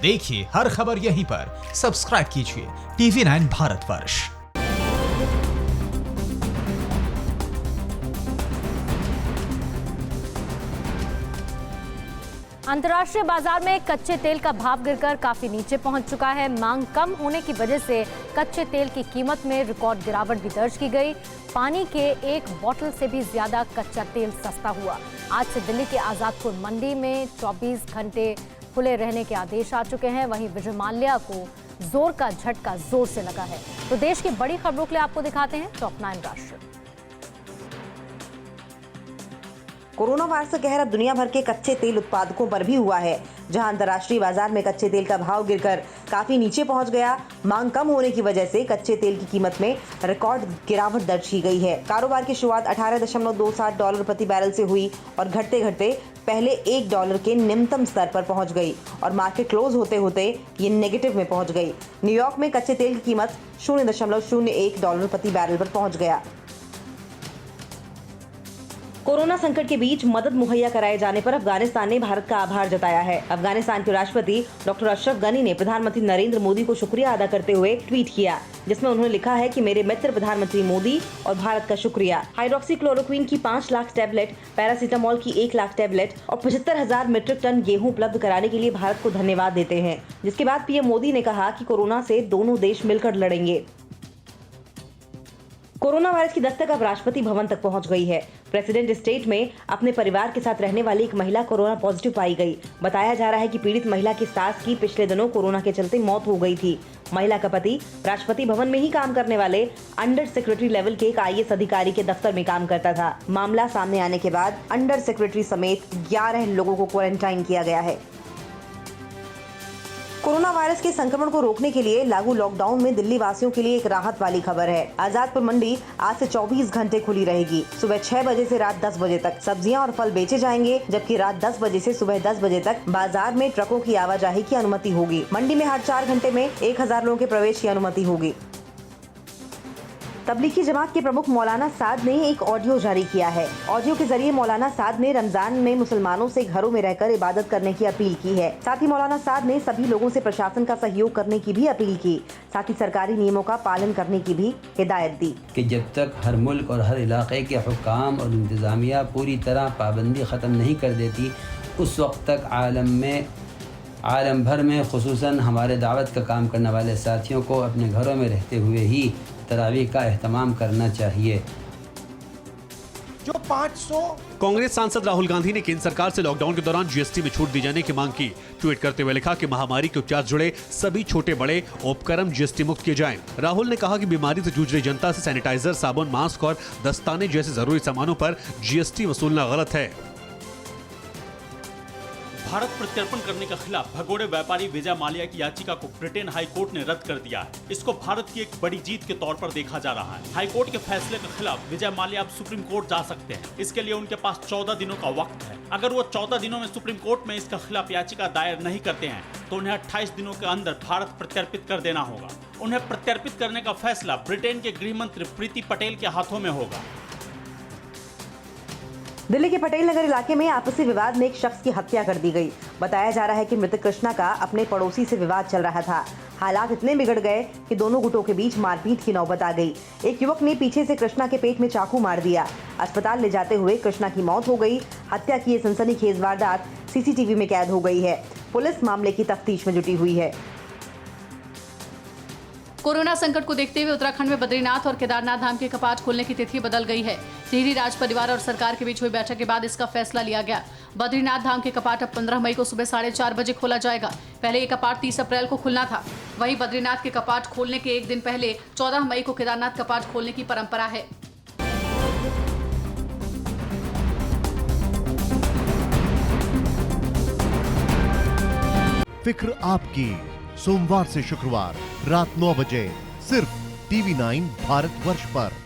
देखिए हर खबर यहीं पर। सब्सक्राइब कीजिए TV9 भारतवर्ष। अंतर्राष्ट्रीय बाजार में कच्चे तेल का भाव गिरकर काफी नीचे पहुंच चुका है। मांग कम होने की वजह से कच्चे तेल की कीमत में रिकॉर्ड गिरावट भी दर्ज की गई। पानी के एक बोतल से भी ज्यादा कच्चा तेल सस्ता हुआ। आज से दिल्ली के आजादपुर मंडी में 24 घंटे खुले रहने के आदेश आ चुके हैं। वहीं विजय माल्या को जोर का झटका जोर से लगा है। तो देश की बड़ी खबरों के लिए आपको दिखाते हैं टॉप 9 राष्ट्र। कोरोना वायरस का कहर अब दुनिया भर के कच्चे तेल उत्पादकों पर भी हुआ है। जहां अंतर्राष्ट्रीय बाजार में कच्चे तेल का भाव गिरकर काफी नीचे पहुंच गया। मांग कम होने की वजह से कच्चे तेल की कीमत में रिकॉर्ड गिरावट दर्ज की गई है। कारोबार की शुरुआत $18.27 प्रति बैरल से हुई और घटते घटते पहले $1 के निम्नतम स्तर पर पहुंच गई और मार्केट क्लोज होते होते ये नेगेटिव में पहुंच गई। न्यूयॉर्क में कच्चे तेल की कीमत $0.01 प्रति बैरल पर पहुंच गया। कोरोना संकट के बीच मदद मुहैया कराए जाने पर अफगानिस्तान ने भारत का आभार जताया है। अफगानिस्तान के राष्ट्रपति डॉक्टर अशरफ गनी ने प्रधानमंत्री नरेंद्र मोदी को शुक्रिया अदा करते हुए ट्वीट किया, जिसमें उन्होंने लिखा है कि मेरे मित्र प्रधानमंत्री मोदी और भारत का शुक्रिया। हाइड्रोक्सीक्लोरोक्विन की 5 लाख टैबलेट, पैरासीटामोल की 1 लाख टैबलेट और 75,000 मीट्रिक टन गेहूं उपलब्ध कराने के लिए भारत को धन्यवाद देते हैं। जिसके बाद पीएम मोदी ने कहा कि कोरोना से दोनों देश मिलकर लड़ेंगे। कोरोना वायरस की दस्तक अब राष्ट्रपति भवन तक पहुंच गई है। प्रेसिडेंट स्टेट में अपने परिवार के साथ रहने वाली एक महिला कोरोना पॉजिटिव पाई गई। बताया जा रहा है कि पीड़ित महिला की सास की पिछले दिनों कोरोना के चलते मौत हो गई थी। महिला का पति राष्ट्रपति भवन में ही काम करने वाले अंडर सेक्रेटरी लेवल के एक IAS अधिकारी के दफ्तर में काम करता था। मामला सामने आने के बाद अंडर सेक्रेटरी समेत 11 लोगों को क्वारंटाइन किया गया है। कोरोना वायरस के संक्रमण को रोकने के लिए लागू लॉकडाउन में दिल्ली वासियों के लिए एक राहत वाली खबर है। आजादपुर मंडी आज से 24 घंटे खुली रहेगी। सुबह 6 बजे से रात 10 बजे तक सब्जियां और फल बेचे जाएंगे, जबकि रात 10 बजे से सुबह 10 बजे तक बाजार में ट्रकों की आवाजाही की अनुमति होगी। मंडी में हर 4 घंटे में 1000 लोगों के प्रवेश की अनुमति होगी। तबलीगी जमात के प्रमुख मौलाना साद ने एक ऑडियो जारी किया है। ऑडियो के जरिए मौलाना साद ने रमजान में मुसलमानों से घरों में रहकर इबादत करने की अपील की है। साथ ही मौलाना साद ने सभी लोगों से प्रशासन का सहयोग करने की भी अपील की। साथ ही सरकारी नियमों का पालन करने की भी हिदायत दी कि जब तक हर मुल्क और हर इलाके के हुक्काम और इंतजामिया पूरी तरह पाबंदी ख़त्म नहीं कर देती, उस वक्त तक आलम भर में खुसूसन हमारे दावत का काम करने वाले साथियों को अपने घरों में रहते हुए ही तरावीह का एहतमाम करना चाहिए। जो 500 कांग्रेस सांसद राहुल गांधी ने केंद्र सरकार से लॉकडाउन के दौरान GST में छूट दी जाने की मांग की। ट्वीट करते हुए लिखा कि महामारी के उपचार से जुड़े सभी छोटे बड़े उपक्रम GST मुक्त किए जाएं। राहुल ने कहा कि बीमारी से जूझ रही जनता से सैनिटाइजर, साबुन, मास्क और दस्ताने जैसे जरूरी सामानों पर GST वसूलना गलत है। भारत प्रत्यर्पण करने के खिलाफ भगोड़े व्यापारी विजय माल्या की याचिका को ब्रिटेन हाई कोर्ट ने रद्द कर दिया है। इसको भारत की एक बड़ी जीत के तौर पर देखा जा रहा है। हाई कोर्ट के फैसले के खिलाफ विजय माल्या अब सुप्रीम कोर्ट जा सकते हैं। इसके लिए उनके पास 14 दिनों का वक्त है। अगर वो 14 दिनों में सुप्रीम कोर्ट में इसके खिलाफ याचिका दायर नहीं करते हैं तो उन्हें 28 दिनों के अंदर भारत प्रत्यर्पित कर देना होगा। उन्हें प्रत्यर्पित करने का फैसला ब्रिटेन के गृह मंत्री प्रीति पटेल के हाथों में होगा। दिल्ली के पटेल नगर इलाके में आपसी विवाद में एक शख्स की हत्या कर दी गई। बताया जा रहा है कि मृतक कृष्णा का अपने पड़ोसी से विवाद चल रहा था। हालात इतने बिगड़ गए कि दोनों गुटों के बीच मारपीट की नौबत आ गई। एक युवक ने पीछे से कृष्णा के पेट में चाकू मार दिया। अस्पताल ले जाते हुए कृष्णा की मौत हो गई। हत्या की ये सनसनीखेज वारदात CCTV में कैद हो गई है। पुलिस मामले की तफ्तीश में जुटी हुई है। कोरोना संकट को देखते हुए उत्तराखंड में बद्रीनाथ और केदारनाथ धाम के कपाट खोलने की तिथि बदल गई है। टिहरी राज परिवार और सरकार के बीच हुई बैठक के बाद इसका फैसला लिया गया। बद्रीनाथ धाम के कपाट अब 15 मई को सुबह 4:30 बजे खोला जाएगा। पहले ये कपाट 30 अप्रैल को खुलना था। वहीं बद्रीनाथ के कपाट खोलने के एक दिन पहले 14 मई को केदारनाथ कपाट खोलने की परंपरा है। फिक्र आपकी, सोमवार से शुक्रवार रात 9 बजे सिर्फ TV9 भारतवर्ष पर।